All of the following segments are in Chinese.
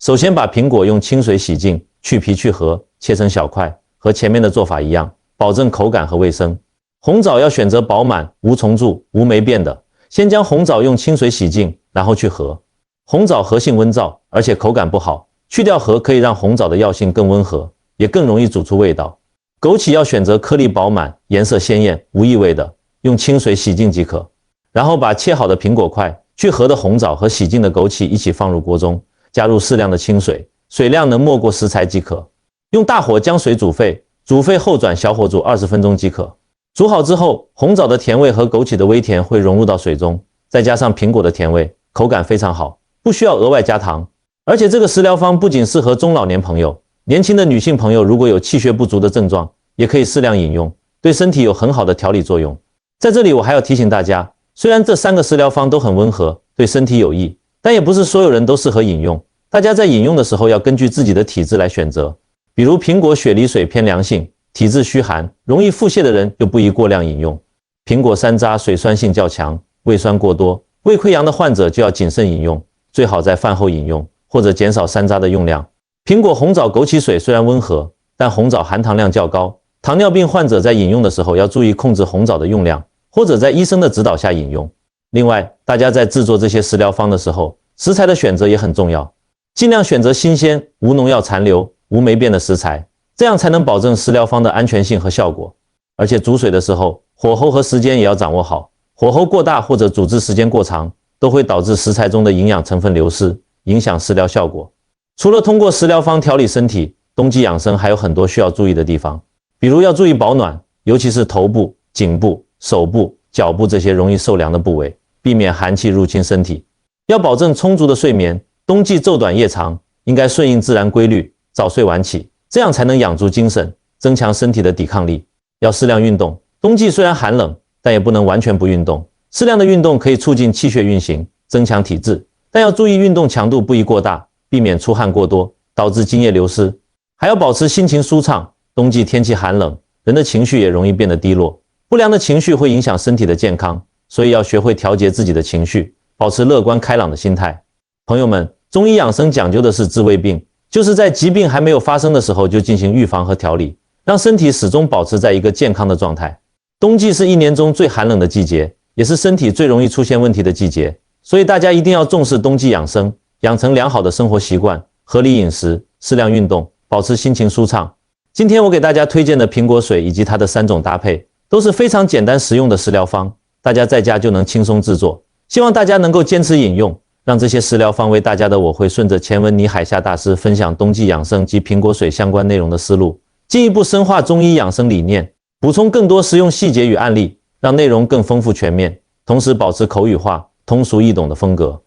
首先把苹果用清水洗净，去皮去核，切成小块，和前面的做法一样，保证口感和卫生。红枣要选择饱满、无虫蛀、无霉变的。先将红枣用清水洗净，然后去核。红枣核性温燥，而且口感不好，去掉核可以让红枣的药性更温和，也更容易煮出味道。枸杞要选择颗粒饱满、颜色鲜艳、无异味的，用清水洗净即可。然后把切好的苹果块、去核的红枣和洗净的枸杞一起放入锅中，加入适量的清水，水量能没过食材即可。用大火将水煮沸，煮沸后转小火煮20分钟即可。煮好之后，红枣的甜味和枸杞的微甜会融入到水中，再加上苹果的甜味，口感非常好，不需要额外加糖。而且这个食疗方不仅适合中老年朋友，年轻的女性朋友如果有气血不足的症状，也可以适量饮用，对身体有很好的调理作用。在这里我还要提醒大家，虽然这3个食疗方都很温和，对身体有益，但也不是所有人都适合饮用。大家在饮用的时候要根据自己的体质来选择，比如苹果雪梨水偏凉性，体质虚寒、容易腹泻的人就不宜过量饮用。苹果山楂水酸性较强，胃酸过多，胃溃疡的患者就要谨慎饮用，最好在饭后饮用，或者减少山楂的用量。苹果红枣枸杞水虽然温和，但红枣含糖量较高，糖尿病患者在饮用的时候要注意控制红枣的用量，或者在医生的指导下饮用。另外，大家在制作这些食疗方的时候，食材的选择也很重要，尽量选择新鲜、无农药残留、无霉变的食材，这样才能保证食疗方的安全性和效果。而且煮水的时候，火候和时间也要掌握好，火候过大或者煮制时间过长，都会导致食材中的营养成分流失，影响食疗效果。除了通过食疗方调理身体，冬季养生还有很多需要注意的地方，比如要注意保暖，尤其是头部、颈部、手部、脚部这些容易受凉的部位，避免寒气入侵身体。要保证充足的睡眠，冬季昼短夜长，应该顺应自然规律，早睡晚起，这样才能养足精神，增强身体的抵抗力。要适量运动，冬季虽然寒冷，但也不能完全不运动。适量的运动可以促进气血运行，增强体质，但要注意运动强度不宜过大，避免出汗过多，导致津液流失。还要保持心情舒畅，冬季天气寒冷，人的情绪也容易变得低落，不良的情绪会影响身体的健康，所以要学会调节自己的情绪，保持乐观开朗的心态。朋友们，中医养生讲究的是治未病，就是在疾病还没有发生的时候就进行预防和调理，让身体始终保持在一个健康的状态。冬季是一年中最寒冷的季节，也是身体最容易出现问题的季节，所以大家一定要重视冬季养生，养成良好的生活习惯，合理饮食，适量运动，保持心情舒畅。今天我给大家推荐的苹果水以及它的3种搭配，都是非常简单实用的食疗方，大家在家就能轻松制作。希望大家能够坚持饮用，让这些食疗方为大家的我会顺着钱文妮海夏大师分享冬季养生及苹果水相关内容的思路，进一步深化中医养生理念，补充更多实用细节与案例，让内容更丰富全面，同时保持口语化、通俗易懂的风格。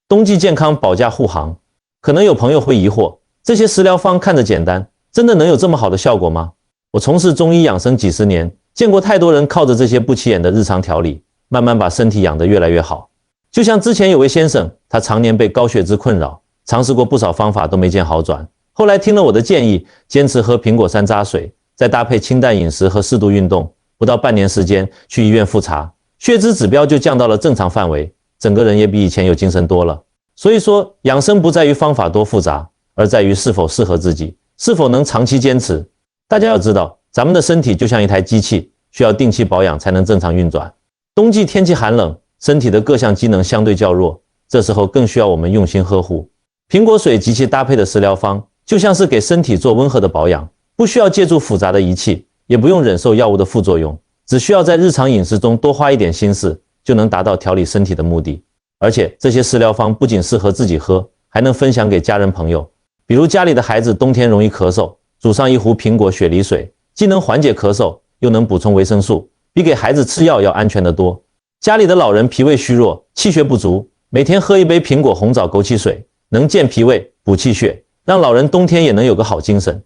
冬季健康保驾护航，可能有朋友会疑惑，这些食疗方看着简单，真的能有这么好的效果吗？我从事中医养生几十年，见过太多人靠着这些不起眼的日常调理，慢慢把身体养得越来越好。就像之前有位先生，他常年被高血脂困扰，尝试过不少方法都没见好转，后来听了我的建议，坚持喝苹果山楂水，再搭配清淡饮食和适度运动，不到半年时间去医院复查，血脂指标就降到了正常范围，整个人也比以前有精神多了。所以说，养生不在于方法多复杂，而在于是否适合自己，是否能长期坚持。大家要知道，咱们的身体就像一台机器，需要定期保养才能正常运转。冬季天气寒冷，身体的各项机能相对较弱，这时候更需要我们用心呵护。苹果水及其搭配的食疗方，就像是给身体做温和的保养，不需要借助复杂的仪器，也不用忍受药物的副作用，只需要在日常饮食中多花一点心思，就能达到调理身体的目的。而且这些食疗方不仅适合自己喝，还能分享给家人朋友。比如家里的孩子冬天容易咳嗽，煮上一壶苹果雪梨水，既能缓解咳嗽，又能补充维生素，比给孩子吃药要安全得多。家里的老人脾胃虚弱，气血不足，每天喝一杯苹果红枣枸杞水，能健脾胃、补气血，让老人冬天也能有个好精神。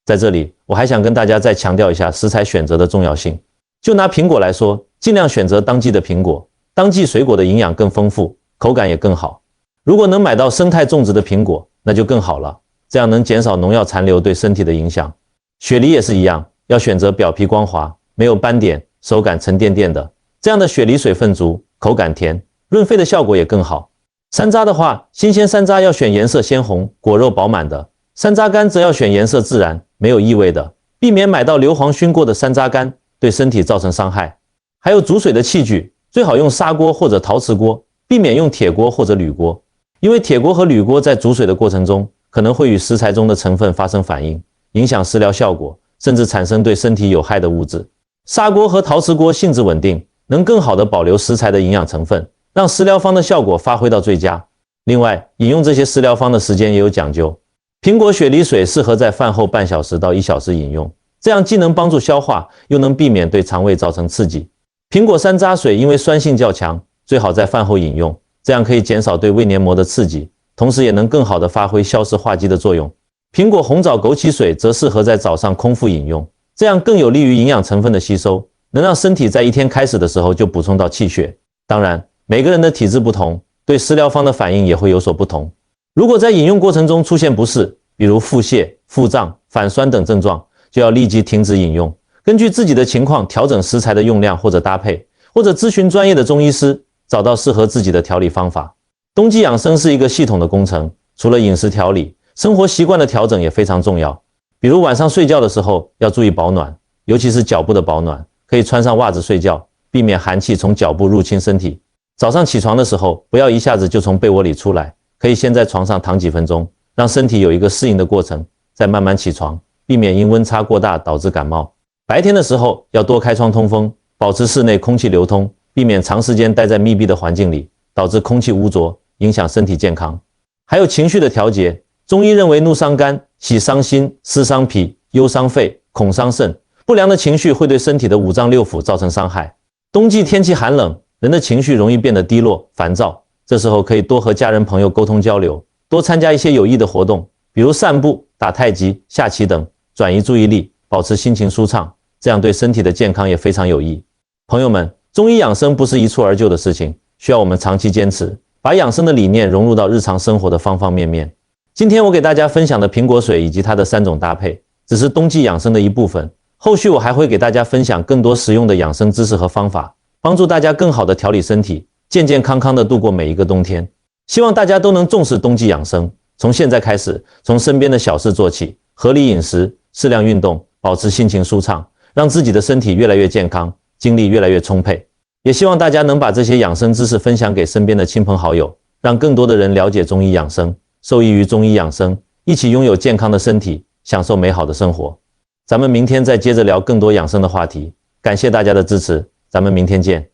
在这里，我还想跟大家再强调一下食材选择的重要性。就拿苹果来说，尽量选择当季的苹果，当季水果的营养更丰富，口感也更好。如果能买到生态种植的苹果，那就更好了，这样能减少农药残留对身体的影响。雪梨也是一样，要选择表皮光滑、没有斑点、手感沉甸甸的，这样的雪梨水分足，口感甜，润肺的效果也更好。山楂的话，新鲜山楂要选颜色鲜红、果肉饱满的，山楂干则要选颜色自然、没有异味的，避免买到硫磺熏过的山楂干，对身体造成伤害。还有煮水的器具，最好用砂锅或者陶瓷锅，避免用铁锅或者铝锅，因为铁锅和铝锅在煮水的过程中，可能会与食材中的成分发生反应，影响食疗效果，甚至产生对身体有害的物质。砂锅和陶瓷锅性质稳定，能更好地保留食材的营养成分，让食疗方的效果发挥到最佳。另外，饮用这些食疗方的时间也有讲究。苹果雪梨水适合在饭后半小时到1小时饮用，这样既能帮助消化，又能避免对肠胃造成刺激。苹果山楂水因为酸性较强，最好在饭后饮用，这样可以减少对胃黏膜的刺激，同时也能更好地发挥消食化积的作用。苹果红枣枸杞水则适合在早上空腹饮用，这样更有利于营养成分的吸收，能让身体在一天开始的时候就补充到气血。当然，每个人的体质不同，对食疗方的反应也会有所不同。如果在饮用过程中出现不适，比如腹泻、腹胀、反酸等症状，就要立即停止饮用，根据自己的情况调整食材的用量或者搭配，或者咨询专业的中医师，找到适合自己的调理方法。冬季养生是一个系统的工程，除了饮食调理，生活习惯的调整也非常重要。比如晚上睡觉的时候要注意保暖，尤其是脚部的保暖，可以穿上袜子睡觉，避免寒气从脚部入侵身体。早上起床的时候，不要一下子就从被窝里出来，可以先在床上躺几分钟，让身体有一个适应的过程，再慢慢起床，避免因温差过大导致感冒。白天的时候要多开窗通风，保持室内空气流通，避免长时间待在密闭的环境里，导致空气污浊，影响身体健康。还有情绪的调节，中医认为怒伤肝，喜伤心，思伤脾，忧伤肺，恐伤肾。不良的情绪会对身体的五脏六腑造成伤害。冬季天气寒冷，人的情绪容易变得低落、烦躁，这时候可以多和家人朋友沟通交流，多参加一些有益的活动，比如散步、打太极、下棋等，转移注意力，保持心情舒畅，这样对身体的健康也非常有益。朋友们，中医养生不是一蹴而就的事情，需要我们长期坚持，把养生的理念融入到日常生活的方方面面。今天我给大家分享的苹果水以及它的3种搭配，只是冬季养生的一部分，后续我还会给大家分享更多实用的养生知识和方法，帮助大家更好的调理身体，健健康康的度过每一个冬天。希望大家都能重视冬季养生，从现在开始，从身边的小事做起，合理饮食，适量运动，保持心情舒畅，让自己的身体越来越健康，精力越来越充沛。也希望大家能把这些养生知识分享给身边的亲朋好友，让更多的人了解中医养生，受益于中医养生，一起拥有健康的身体，享受美好的生活。咱们明天再接着聊更多养生的话题，感谢大家的支持，咱们明天见。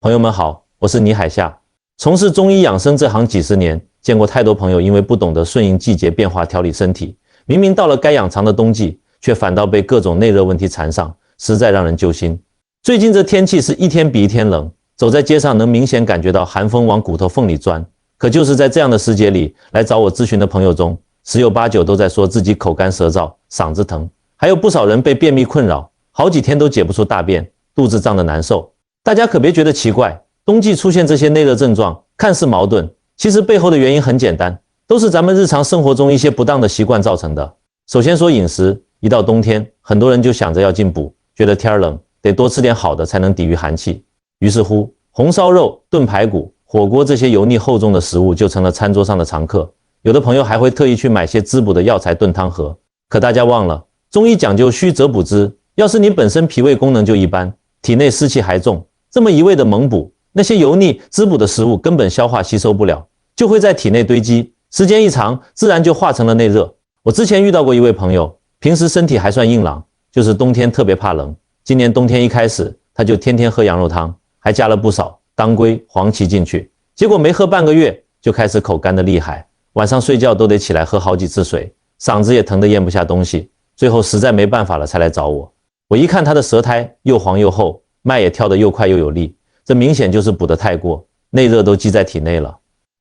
朋友们好，我是倪海夏，从事中医养生这行几十年，见过太多朋友因为不懂得顺应季节变化调理身体，明明到了该养藏的冬季，却反倒被各种内热问题缠上，实在让人揪心。最近这天气是一天比一天冷，走在街上能明显感觉到寒风往骨头缝里钻。可就是在这样的时节里，来找我咨询的朋友中，10有8、9都在说自己口干舌燥、嗓子疼，还有不少人被便秘困扰，好几天都解不出大便，肚子胀得难受。大家可别觉得奇怪，冬季出现这些内热症状，看似矛盾，其实背后的原因很简单，都是咱们日常生活中一些不当的习惯造成的。首先说饮食，一到冬天，很多人就想着要进补，觉得天冷，得多吃点好的才能抵御寒气。于是乎，红烧肉、炖排骨、火锅这些油腻厚重的食物就成了餐桌上的常客。有的朋友还会特意去买些滋补的药材炖汤喝。可大家忘了，中医讲究虚则补之，要是你本身脾胃功能就一般，体内湿气还重，这么一味的猛补，那些油腻滋补的食物根本消化吸收不了，就会在体内堆积，时间一长，自然就化成了内热。我之前遇到过一位朋友，平时身体还算硬朗，就是冬天特别怕冷。今年冬天一开始，他就天天喝羊肉汤，还加了不少当归、黄芪进去，结果没喝半个月就开始口干的厉害，晚上睡觉都得起来喝好几次水，嗓子也疼得咽不下东西，最后实在没办法了才来找我。我一看他的舌苔又黄又厚，脉也跳得又快又有力，这明显就是补得太过，内热都积在体内了。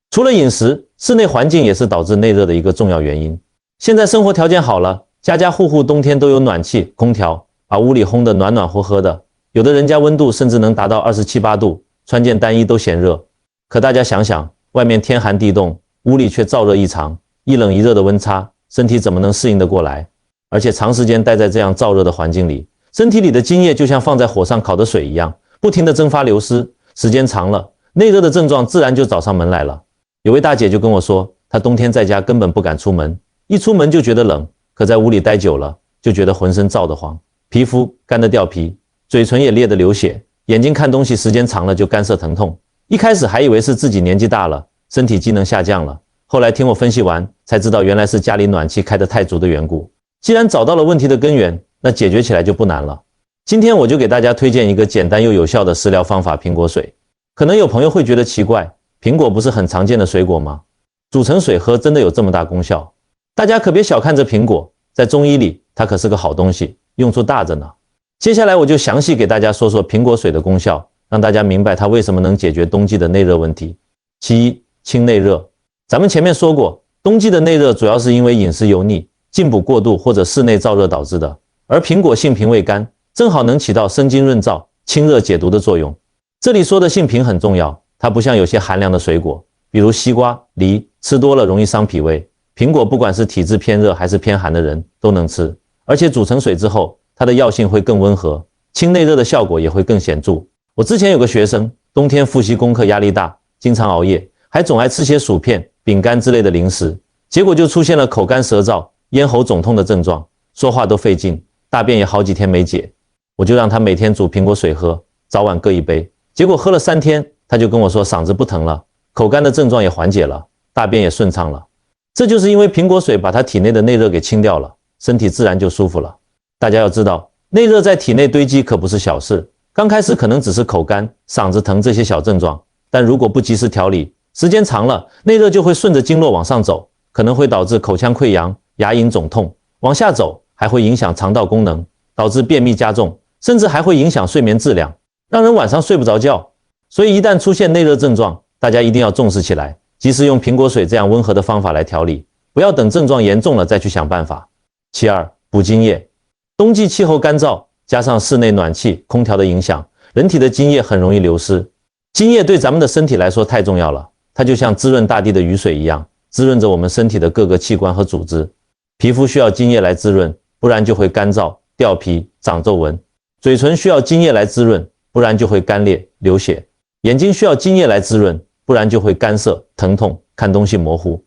除了饮食，室内环境也是导致内热的一个重要原因。现在生活条件好了，家家户户冬天都有暖气、空调，把屋里烘得暖暖和和的，有的人家温度甚至能达到27、8度，穿件单衣都嫌热。可大家想想，外面天寒地冻，屋里却燥热异常，一冷一热的温差，身体怎么能适应得过来？而且长时间待在这样燥热的环境里，身体里的津液就像放在火上烤的水一样，不停地蒸发流失，时间长了，内热的症状自然就找上门来了。有位大姐就跟我说，她冬天在家根本不敢出门，一出门就觉得冷，可在屋里待久了，就觉得浑身燥得慌，皮肤干得掉皮，嘴唇也裂得流血，眼睛看东西时间长了就干涩疼痛。一开始还以为是自己年纪大了，身体机能下降了，后来听我分析完，才知道原来是家里暖气开得太足的缘故。既然找到了问题的根源，那解决起来就不难了。今天我就给大家推荐一个简单又有效的食疗方法——苹果水。可能有朋友会觉得奇怪，苹果不是很常见的水果吗？煮成水喝真的有这么大功效？大家可别小看这苹果，在中医里它可是个好东西，用处大着呢。接下来我就详细给大家说说苹果水的功效，让大家明白它为什么能解决冬季的内热问题。其一，清内热。咱们前面说过，冬季的内热主要是因为饮食油腻、进补过度或者室内燥热导致的，而苹果性平味甘，正好能起到生津润燥、清热解毒的作用。这里说的性平很重要，它不像有些寒凉的水果，比如西瓜、梨，吃多了容易伤脾胃。苹果不管是体质偏热还是偏寒的人都能吃，而且煮成水之后，它的药性会更温和，清内热的效果也会更显著。我之前有个学生，冬天复习功课压力大，经常熬夜，还总爱吃些薯片、饼干之类的零食，结果就出现了口干舌燥、咽喉肿痛的症状，说话都费劲，大便也好几天没解。我就让他每天煮苹果水喝，早晚各一杯，结果喝了3天，他就跟我说嗓子不疼了，口干的症状也缓解了，大便也顺畅了。这就是因为苹果水把他体内的内热给清掉了，身体自然就舒服了。大家要知道，内热在体内堆积可不是小事，刚开始可能只是口干、嗓子疼这些小症状，但如果不及时调理，时间长了，内热就会顺着经络往上走，可能会导致口腔溃疡、牙龈肿痛，往下走还会影响肠道功能，导致便秘加重，甚至还会影响睡眠质量，让人晚上睡不着觉。所以一旦出现内热症状，大家一定要重视起来，及时用苹果水这样温和的方法来调理，不要等症状严重了再去想办法。其二，补津液。冬季气候干燥，加上室内暖气、空调的影响，人体的津液很容易流失。津液对咱们的身体来说太重要了，它就像滋润大地的雨水一样，滋润着我们身体的各个器官和组织。皮肤需要津液来滋润，不然就会干燥、掉皮、长皱纹；嘴唇需要津液来滋润，不然就会干裂、流血；眼睛需要津液来滋润，不然就会干涩、疼痛、看东西模糊；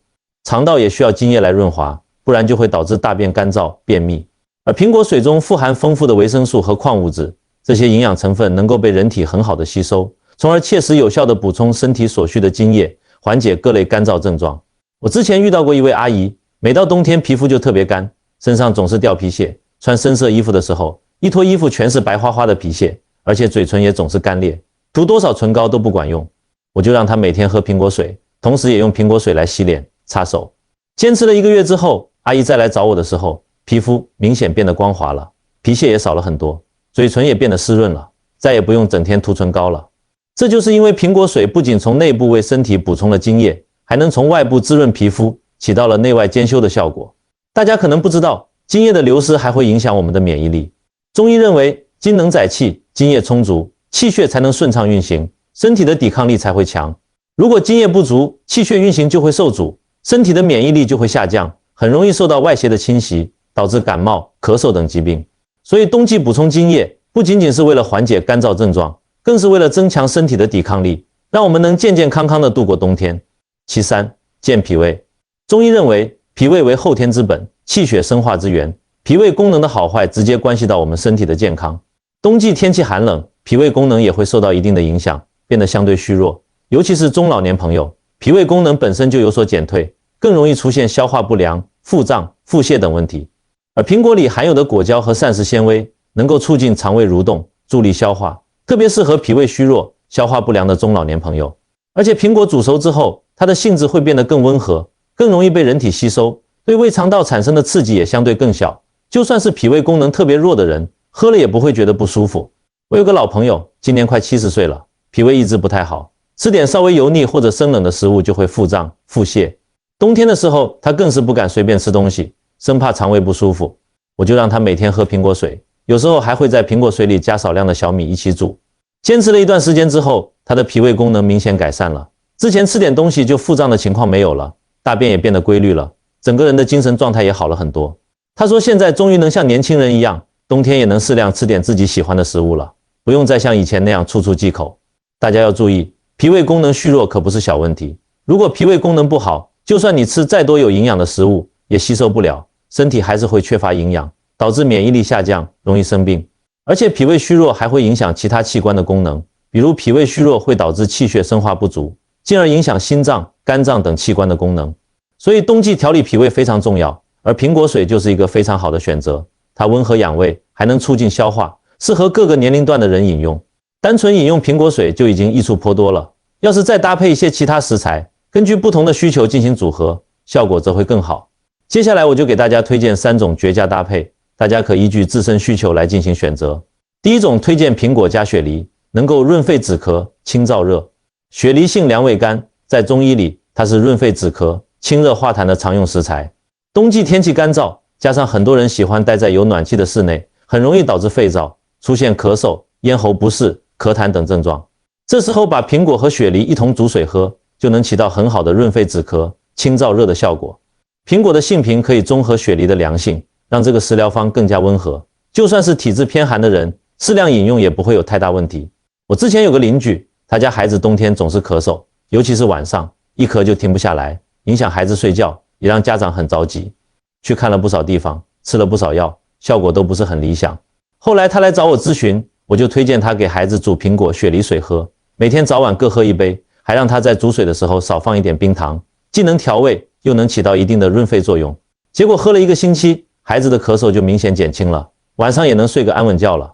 肠道也需要津液来润滑，不然就会导致大便干燥、便秘。而苹果水中富含丰富的维生素和矿物质，这些营养成分能够被人体很好的吸收，从而切实有效地补充身体所需的津液，缓解各类干燥症状。我之前遇到过一位阿姨，每到冬天皮肤就特别干，身上总是掉皮屑，穿深色衣服的时候，一脱衣服全是白花花的皮屑，而且嘴唇也总是干裂，涂多少唇膏都不管用。我就让她每天喝苹果水，同时也用苹果水来洗脸、擦手。坚持了1个月之后，阿姨再来找我的时候，皮肤明显变得光滑了，皮屑也少了很多，嘴唇也变得湿润了，再也不用整天涂唇膏了。这就是因为苹果水不仅从内部为身体补充了津液，还能从外部滋润皮肤，起到了内外兼修的效果。大家可能不知道，津液的流失还会影响我们的免疫力。中医认为，津能载气，津液充足，气血才能顺畅运行，身体的抵抗力才会强。如果津液不足，气血运行就会受阻，身体的免疫力就会下降，很容易受到外邪的侵袭，导致感冒、咳嗽等疾病。所以冬季补充津液，不仅仅是为了缓解干燥症状，更是为了增强身体的抵抗力，让我们能健健康康地度过冬天。其三，健脾胃。中医认为，脾胃为后天之本，气血生化之源，脾胃功能的好坏直接关系到我们身体的健康。冬季天气寒冷，脾胃功能也会受到一定的影响，变得相对虚弱，尤其是中老年朋友，脾胃功能本身就有所减退，更容易出现消化不良、腹胀、腹泻等问题。而苹果里含有的果胶和膳食纤维能够促进肠胃蠕动，助力消化，特别适合脾胃虚弱、消化不良的中老年朋友。而且苹果煮熟之后，它的性质会变得更温和，更容易被人体吸收，对胃肠道产生的刺激也相对更小，就算是脾胃功能特别弱的人，喝了也不会觉得不舒服。我有个老朋友，今年快70岁了，脾胃一直不太好，吃点稍微油腻或者生冷的食物就会腹胀、腹泻。冬天的时候，他更是不敢随便吃东西，生怕肠胃不舒服。我就让他每天喝苹果水，有时候还会在苹果水里加少量的小米一起煮。坚持了一段时间之后，他的脾胃功能明显改善了，之前吃点东西就腹胀的情况没有了，大便也变得规律了，整个人的精神状态也好了很多。他说现在终于能像年轻人一样，冬天也能适量吃点自己喜欢的食物了，不用再像以前那样处处忌口。大家要注意，脾胃功能虚弱可不是小问题，如果脾胃功能不好，就算你吃再多有营养的食物，也吸收不了，身体还是会缺乏营养，导致免疫力下降，容易生病。而且脾胃虚弱还会影响其他器官的功能，比如脾胃虚弱会导致气血生化不足，进而影响心脏、肝脏等器官的功能。所以冬季调理脾胃非常重要，而苹果水就是一个非常好的选择。它温和养胃，还能促进消化，适合各个年龄段的人饮用。单纯饮用苹果水就已经益处颇多了，要是再搭配一些其他食材，根据不同的需求进行组合，效果则会更好。接下来我就给大家推荐3种绝佳搭配，大家可依据自身需求来进行选择。第一种推荐苹果加雪梨，能够润肺止咳、清燥热。雪梨性凉味甘，在中医里它是润肺止咳、清热化痰的常用食材。冬季天气干燥，加上很多人喜欢待在有暖气的室内，很容易导致肺燥，出现咳嗽、咽喉不适、咳痰等症状。这时候把苹果和雪梨一同煮水喝，就能起到很好的润肺止咳、清燥热的效果。苹果的性平可以中和雪梨的凉性，让这个食疗方更加温和。就算是体质偏寒的人，适量饮用也不会有太大问题。我之前有个邻居，他家孩子冬天总是咳嗽，尤其是晚上，一咳就停不下来，影响孩子睡觉，也让家长很着急。去看了不少地方，吃了不少药，效果都不是很理想。后来他来找我咨询，我就推荐他给孩子煮苹果雪梨水喝，每天早晚各喝一杯，还让他在煮水的时候少放一点冰糖，既能调味，又能起到一定的润肺作用。结果喝了1个星期，孩子的咳嗽就明显减轻了，晚上也能睡个安稳觉了。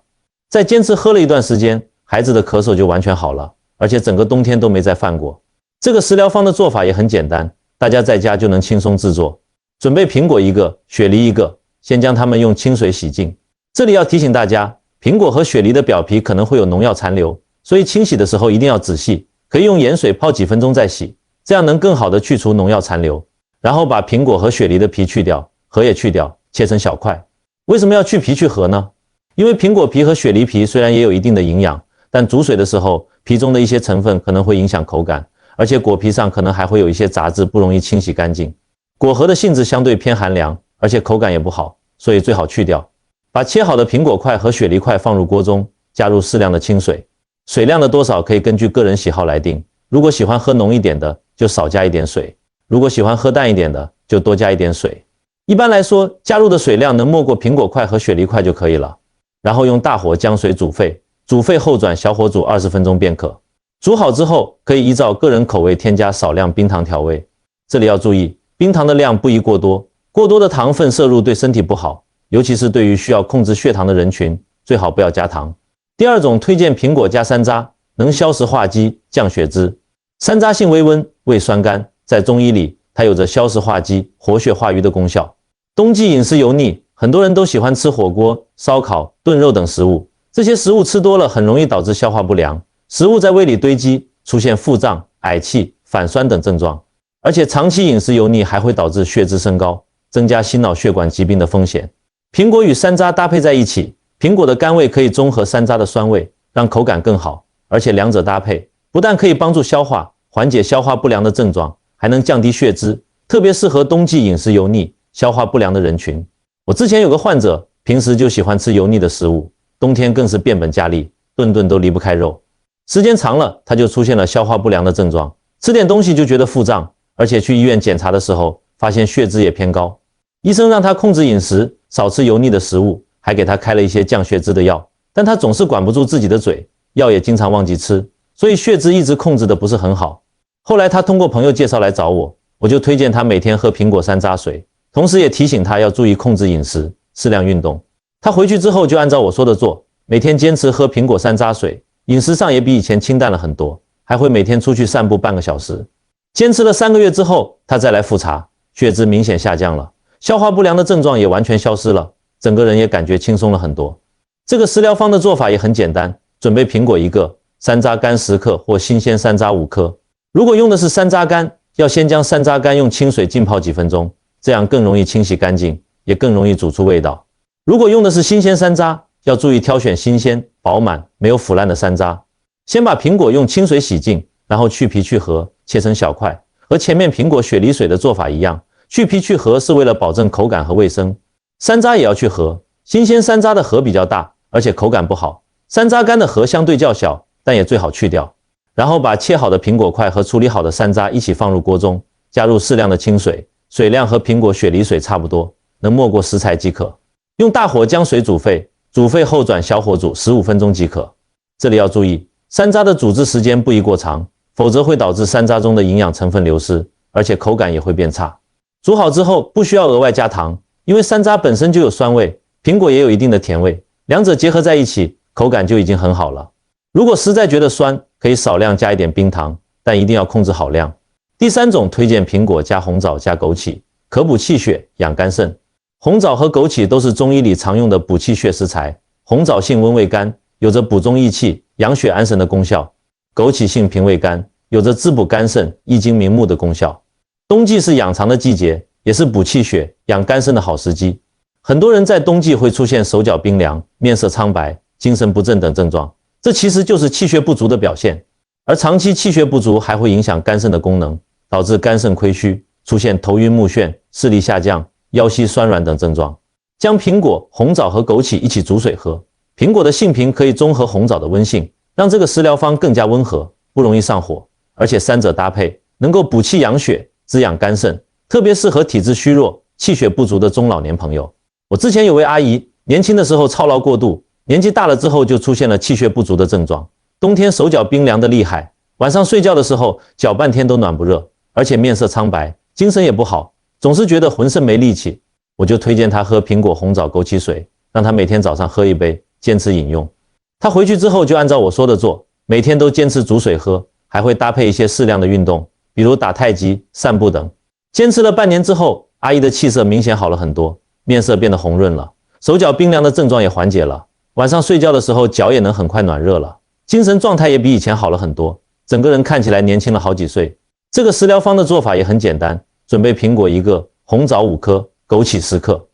再坚持喝了一段时间，孩子的咳嗽就完全好了，而且整个冬天都没再犯过。这个食疗方的做法也很简单，大家在家就能轻松制作。准备苹果1个，雪梨1个，先将它们用清水洗净。这里要提醒大家，苹果和雪梨的表皮可能会有农药残留，所以清洗的时候一定要仔细，可以用盐水泡几分钟再洗，这样能更好的去除农药残留。然后把苹果和雪梨的皮去掉，核也去掉，切成小块。为什么要去皮去核呢？因为苹果皮和雪梨皮虽然也有一定的营养，但煮水的时候皮中的一些成分可能会影响口感，而且果皮上可能还会有一些杂质，不容易清洗干净。果核的性质相对偏寒凉，而且口感也不好，所以最好去掉。把切好的苹果块和雪梨块放入锅中，加入适量的清水，水量的多少可以根据个人喜好来定。如果喜欢喝浓一点的，就少加一点水；如果喜欢喝淡一点的，就多加一点水。一般来说，加入的水量能没过苹果块和雪梨块就可以了。然后用大火将水煮沸，煮沸后转小火煮20分钟便可。煮好之后，可以依照个人口味添加少量冰糖调味。这里要注意，冰糖的量不宜过多，过多的糖分摄入对身体不好，尤其是对于需要控制血糖的人群，最好不要加糖。第二种推荐苹果加山楂，能消食化积、降血脂。山楂性微温，味酸甘，在中医里它有着消食化积、活血化瘀的功效。冬季饮食油腻，很多人都喜欢吃火锅、烧烤、炖肉等食物，这些食物吃多了很容易导致消化不良，食物在胃里堆积，出现腹胀、嗳气、反酸等症状。而且长期饮食油腻还会导致血脂升高，增加心脑血管疾病的风险。苹果与山楂搭配在一起，苹果的甘味可以中和山楂的酸味，让口感更好。而且两者搭配，不但可以帮助消化，缓解消化不良的症状，还能降低血脂，特别适合冬季饮食油腻、消化不良的人群。我之前有个患者，平时就喜欢吃油腻的食物，冬天更是变本加厉，顿顿都离不开肉。时间长了，他就出现了消化不良的症状，吃点东西就觉得腹胀，而且去医院检查的时候，发现血脂也偏高。医生让他控制饮食，少吃油腻的食物，还给他开了一些降血脂的药，但他总是管不住自己的嘴，药也经常忘记吃，所以血脂一直控制的不是很好。后来他通过朋友介绍来找我，我就推荐他每天喝苹果山楂水，同时也提醒他要注意控制饮食，适量运动。他回去之后就按照我说的做，每天坚持喝苹果山楂水，饮食上也比以前清淡了很多，还会每天出去散步半个小时。坚持了3个月之后，他再来复查，血脂明显下降了，消化不良的症状也完全消失了，整个人也感觉轻松了很多。这个食疗方的做法也很简单，准备苹果1个，山楂干10克或新鲜山楂5颗。如果用的是山楂干，要先将山楂干用清水浸泡几分钟，这样更容易清洗干净，也更容易煮出味道。如果用的是新鲜山楂，要注意挑选新鲜、饱满、没有腐烂的山楂。先把苹果用清水洗净，然后去皮去核，切成小块，和前面苹果雪梨水的做法一样，去皮去核是为了保证口感和卫生。山楂也要去核，新鲜山楂的核比较大，而且口感不好。山楂干的核相对较小，但也最好去掉。然后把切好的苹果块和处理好的山楂一起放入锅中，加入适量的清水，水量和苹果雪梨水差不多，能没过食材即可。用大火将水煮沸，煮沸后转小火煮15分钟即可。这里要注意，山楂的煮制时间不宜过长，否则会导致山楂中的营养成分流失，而且口感也会变差。煮好之后不需要额外加糖，因为山楂本身就有酸味，苹果也有一定的甜味，两者结合在一起，口感就已经很好了。如果实在觉得酸，可以少量加一点冰糖，但一定要控制好量。第三种推荐苹果加红枣加枸杞，可补气血、养肝肾。红枣和枸杞都是中医里常用的补气血食材。红枣性温胃甘，有着补中益气、养血安神的功效；枸杞性平胃甘，有着滋补肝肾、益精明目的功效。冬季是养藏的季节，也是补气血、养肝肾的好时机。很多人在冬季会出现手脚冰凉、面色苍白、精神不振等症状，这其实就是气血不足的表现。而长期气血不足还会影响肝肾的功能，导致肝肾亏虚，出现头晕目眩、视力下降、腰膝酸软等症状。将苹果、红枣和枸杞一起煮水喝，苹果的性平可以中和红枣的温性，让这个食疗方更加温和，不容易上火，而且三者搭配能够补气养血、滋养肝肾，特别适合体质虚弱、气血不足的中老年朋友。我之前有位阿姨，年轻的时候操劳过度，年纪大了之后就出现了气血不足的症状，冬天手脚冰凉的厉害，晚上睡觉的时候脚半天都暖不热，而且面色苍白，精神也不好，总是觉得浑身没力气。我就推荐她喝苹果、红枣、枸杞水，让她每天早上喝一杯，坚持饮用。她回去之后就按照我说的做，每天都坚持煮水喝，还会搭配一些适量的运动，比如打太极、散步等。坚持了半年之后，阿姨的气色明显好了很多，面色变得红润了，手脚冰凉的症状也缓解了，晚上睡觉的时候脚也能很快暖热了，精神状态也比以前好了很多，整个人看起来年轻了好几岁。这个食疗方的做法也很简单，准备苹果1个，红枣5颗，枸杞10克。